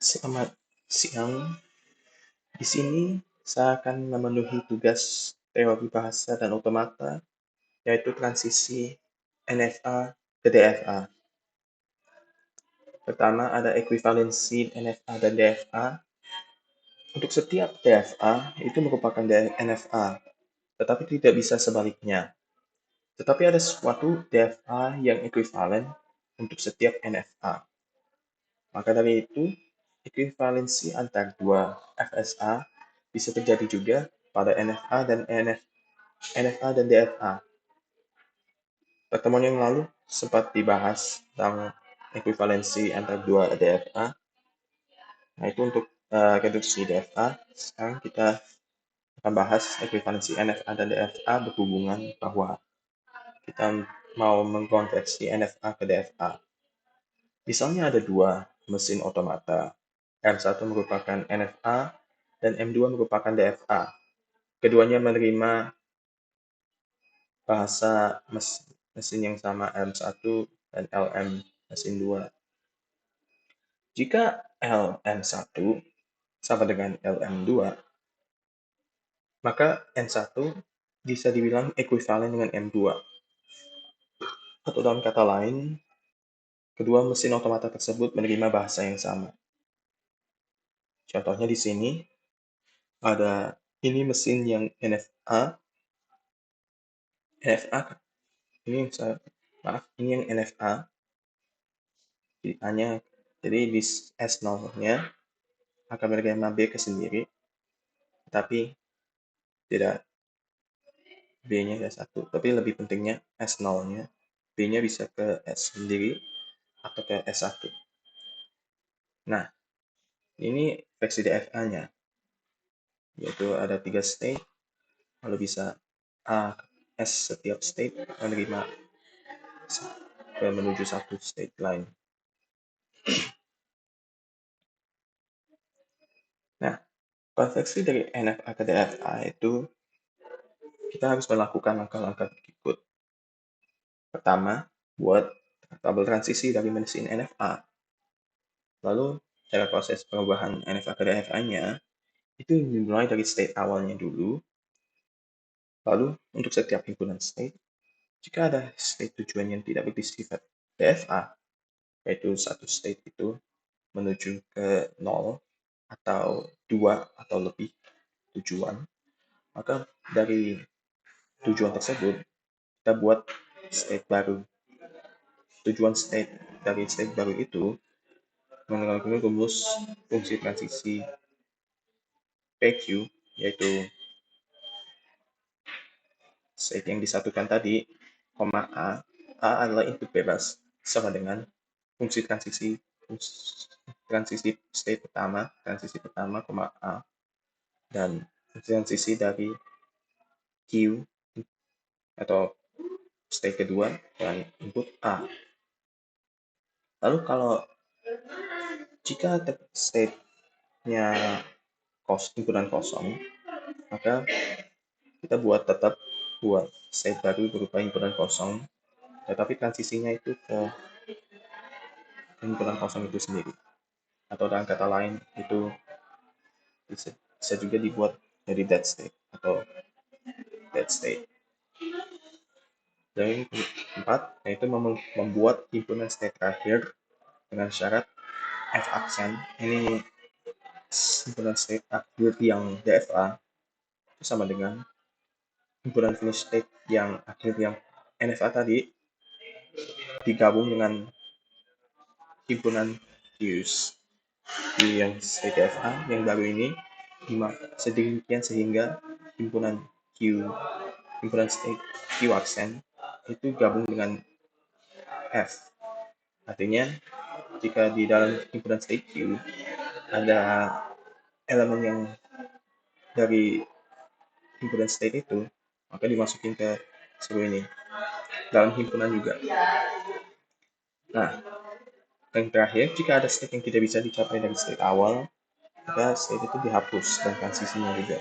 Selamat siang. Di sini saya akan memenuhi tugas teori bahasa dan otomata, yaitu transisi NFA ke DFA. Pertama ada ekuivalensi NFA dan DFA. Untuk setiap DFA itu merupakan NFA, tetapi tidak bisa sebaliknya. Tetapi ada suatu DFA yang ekuivalen untuk setiap NFA. Maka dari itu, ekuivalensi antar dua FSA bisa terjadi juga pada NFA dan NFA dan DFA. Pertemuan yang lalu sempat dibahas tentang ekuivalensi antar dua DFA. Nah, itu untuk reduksi DFA. Sekarang kita akan bahas ekuivalensi NFA dan DFA berhubungan bahwa kita mau mengkonversi NFA ke DFA. Misalnya ada dua mesin otomata. M1 merupakan NFA dan M2 merupakan DFA. Keduanya menerima bahasa mesin yang sama LM1 dan LM mesin 2. Jika LM1 sama dengan LM2, maka M1 bisa dibilang ekuivalen dengan M2. Atau dalam kata lain, kedua mesin otomata tersebut menerima bahasa yang sama. Contohnya di sini ada ini mesin yang NFA. Ini yang NFA. Jadi di S0-nya akan menerima B ke sendiri, tapi tidak B-nya ke 1. Tapi lebih pentingnya S0-nya, B-nya bisa ke S sendiri atau ke S1. Nah, ini versi DFA-nya, yaitu ada 3 state, lalu bisa A S setiap state menerima menuju satu state lain. Nah, konversi dari NFA ke DFA itu kita harus melakukan langkah-langkah berikut. Pertama, buat tabel transisi dari mesin NFA. Lalu, cara proses perubahan NFA ke DFA-nya itu dimulai dari state awalnya dulu. Lalu, untuk setiap himpunan state, jika ada state tujuan yang tidak bersifat DFA, yaitu satu state itu menuju ke 0 atau 2 atau lebih tujuan, maka dari tujuan tersebut kita buat state baru. Tujuan dari state baru itu menggunakan rumus fungsi transisi PQ, yaitu state yang disatukan tadi, A adalah input bebas, sama dengan fungsi transisi state pertama, A, dan transisi dari Q atau state kedua dan input A. Lalu kalau jika state-nya himpunan kosong, maka kita tetap buat state baru berupa himpunan kosong, tetapi transisinya itu ke himpunan kosong itu sendiri. Atau dengan kata lain, itu bisa juga dibuat jadi dead state atau dead state. Dan yang keempat, yaitu membuat himpunan state terakhir dengan syarat F aksen. Ini himpunan state akhir yang DFA itu sama dengan himpunan finish state yang akhir yang NFA tadi digabung dengan himpunan Qs yang state DFA yang baru ini sedemikian sehingga himpunan state Q aksen itu gabung dengan F. Artinya jika di dalam himpunan state Q ada elemen yang dari himpunan state itu, maka dimasukin ke seluruh ini dalam himpunan juga. Nah, yang terakhir, jika ada state yang tidak bisa dicapai dari state awal, maka state itu dihapus dan transisinya juga.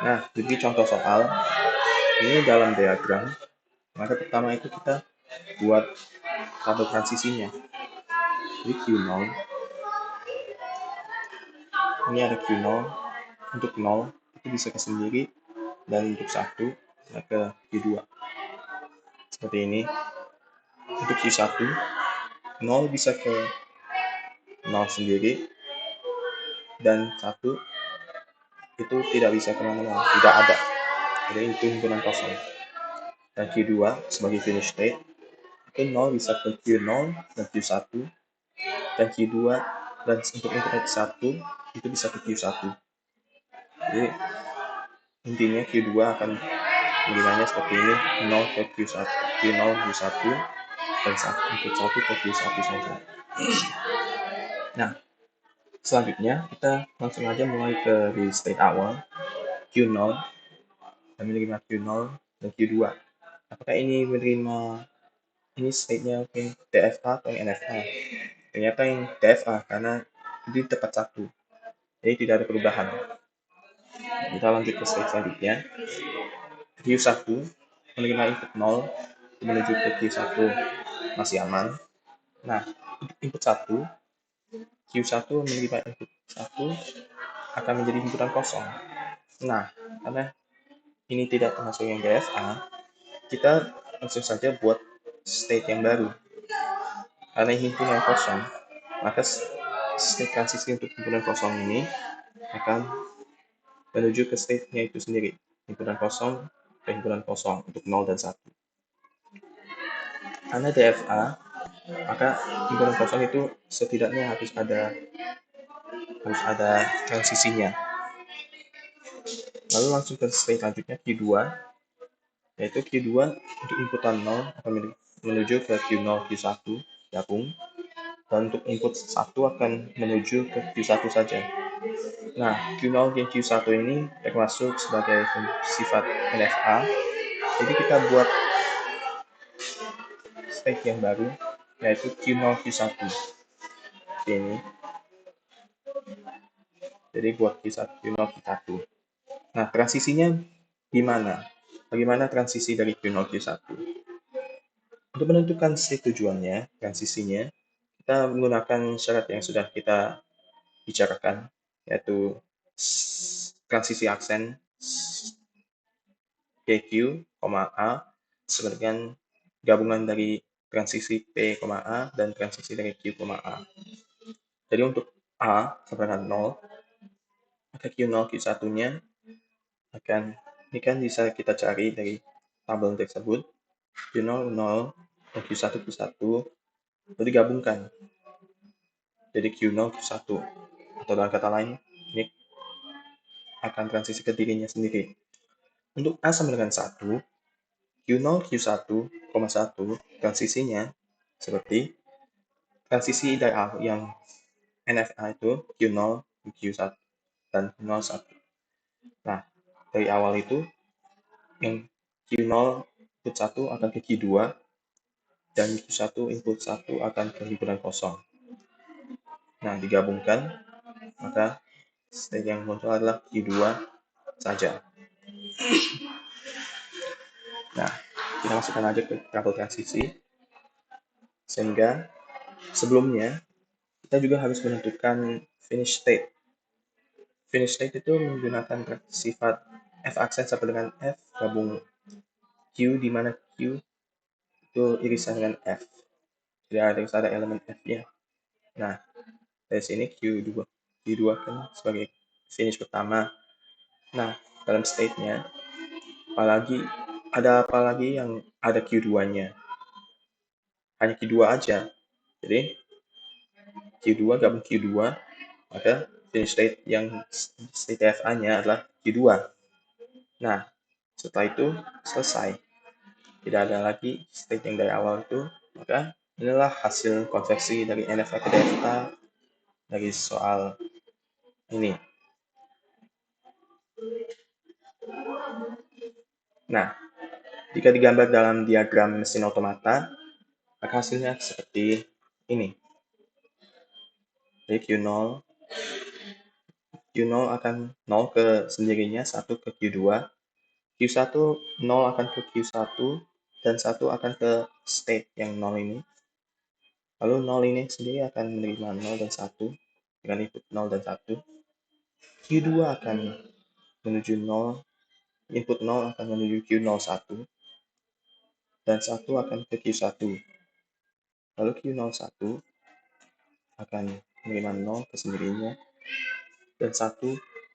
Nah, jadi contoh soal ini dalam diagram, maka pertama itu kita buat tabel transisinya. Jadi Q0 ini ada Q0, untuk 0 itu bisa ke sendiri, dan untuk 1 bisa ke Q2. Seperti ini. Untuk Q1, 0 bisa ke 0 sendiri, dan 1 itu tidak bisa kemana-mana, tidak ada. Jadi itu himpunan kosong. Dan Q2 sebagai finish state, itu 0 bisa ke Q0 dan Q1, dan Q2 dan untuk himpunan 1 itu bisa ke Q1. Jadi intinya Q2 akan nilainya seperti ini, 0 ke Q1, Q0 Q1, dan untuk 1 ke Q1 saja. Nah, selanjutnya kita langsung aja mulai ke di state awal, Q0, dan menerima Q0 dan Q2. Apakah ini menerima ini state-nya DFA atau yang NFA? Ternyata yang DFA karena ini tepat satu, jadi tidak ada perubahan. Kita lanjut ke state selanjutnya. Q1 menerima input 0 menuju ke Q1 masih aman. Nah, input 1, Q1 menerima input 1 akan menjadi himpunan kosong. Nah, karena ini tidak termasuk yang DFA, kita langsung saja buat state yang baru. Karena himpunan kosong, maka state transisi untuk himpunan kosong ini akan menuju ke state-nya itu sendiri. Himpunan kosong ke himpunan kosong untuk 0 dan 1. Karena DFA, maka himpunan kosong itu setidaknya harus ada transisinya. Lalu langsung ke state selanjutnya Q2, yaitu Q2 untuk inputan 0 akan menuju ke Q0 Q1 gabung, dan untuk input 1 akan menuju ke Q1 saja. Nah, Q0 dan Q1 ini termasuk sebagai sifat NFA, jadi kita buat state yang baru, yaitu Q0 Q1. Ini. Jadi buat Q1 Q0 Q1. Nah, transisinya gimana? Bagaimana transisi dari Q0 Q1? Untuk menentukan state tujuannya, transisinya, kita menggunakan syarat yang sudah kita bicarakan, yaitu transisi aksen PQ, A sama dengan gabungan dari transisi P, A dan transisi dari Q, A. Jadi untuk A sama dengan 0, maka Q0 Q1-nya akan, ini kan bisa kita cari dari tabel tersebut, Q0 0 dan Q1 Q1 itu digabungkan jadi Q0 Q1, atau dalam kata lain ini akan transisi ke dirinya sendiri. Untuk A sama dengan 1, Q0 Q1, 1 transisinya seperti transisi dari A yang NFA itu Q0 Q1 dan 0 1. Nah, dari awal itu yang Q0 input 1 akan ke Q2 dan Q1 input 1 akan ke himpunan kosong. Nah, digabungkan, maka state yang muncul adalah Q2 saja. Nah, kita masukkan aja ke tabel transisi. Sehingga sebelumnya kita juga harus menentukan finish state. Finish state itu menggunakan sifat F aksen sampai dengan F gabung Q, di mana Q itu irisan dengan F. Jadi harus ada elemen F-nya. Nah, dari sini Q2 kan sebagai finish pertama. Nah, dalam state-nya apa lagi yang ada Q2-nya? Hanya Q2 aja. Jadi Q2 gabung Q2, maka finish state yang state FA-nya adalah Q2. Nah, setelah itu selesai. Tidak ada lagi state yang dari awal itu, maka inilah hasil konversi dari NFA ke DFA dari soal ini. Nah, jika digambar dalam diagram mesin otomata, maka hasilnya seperti ini. Jadi Q0 akan 0 ke sendirinya, 1 ke Q2, Q1 0 akan ke Q1, dan 1 akan ke state yang 0 ini. Lalu 0 ini sendiri akan menerima 0 dan 1 dengan input 0 dan 1. Q2 akan menuju 0, input 0 akan menuju Q01, dan 1 akan ke Q1. Lalu Q01 akan menerima 0 ke sendirinya, dan 1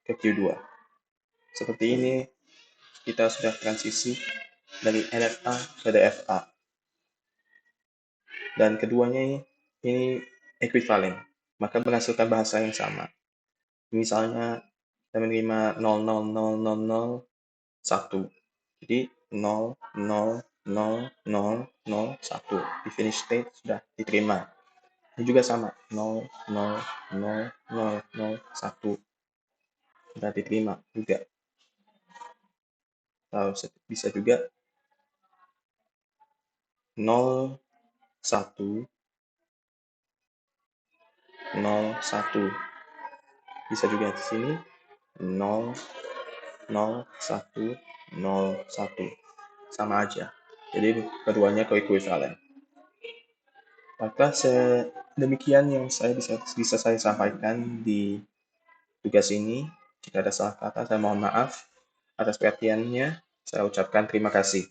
ke Q2. Seperti ini, kita sudah transisi dari NFA ke DFA. Dan keduanya ini ekuivalen, maka menghasilkan bahasa yang sama. Misalnya, kita menerima 0,00001. Jadi 0,00001. Di finish state sudah diterima. Ini juga sama, 0,00001. Sudah diterima juga. Atau bisa juga 0,1,0,1. Bisa juga di sini 0,0,1,0,1. Sama aja. Jadi keduanya koekuivalen. Maka demikian yang bisa saya sampaikan di tugas ini. Jika ada salah kata, saya mohon maaf. Atas perhatiannya, saya ucapkan terima kasih.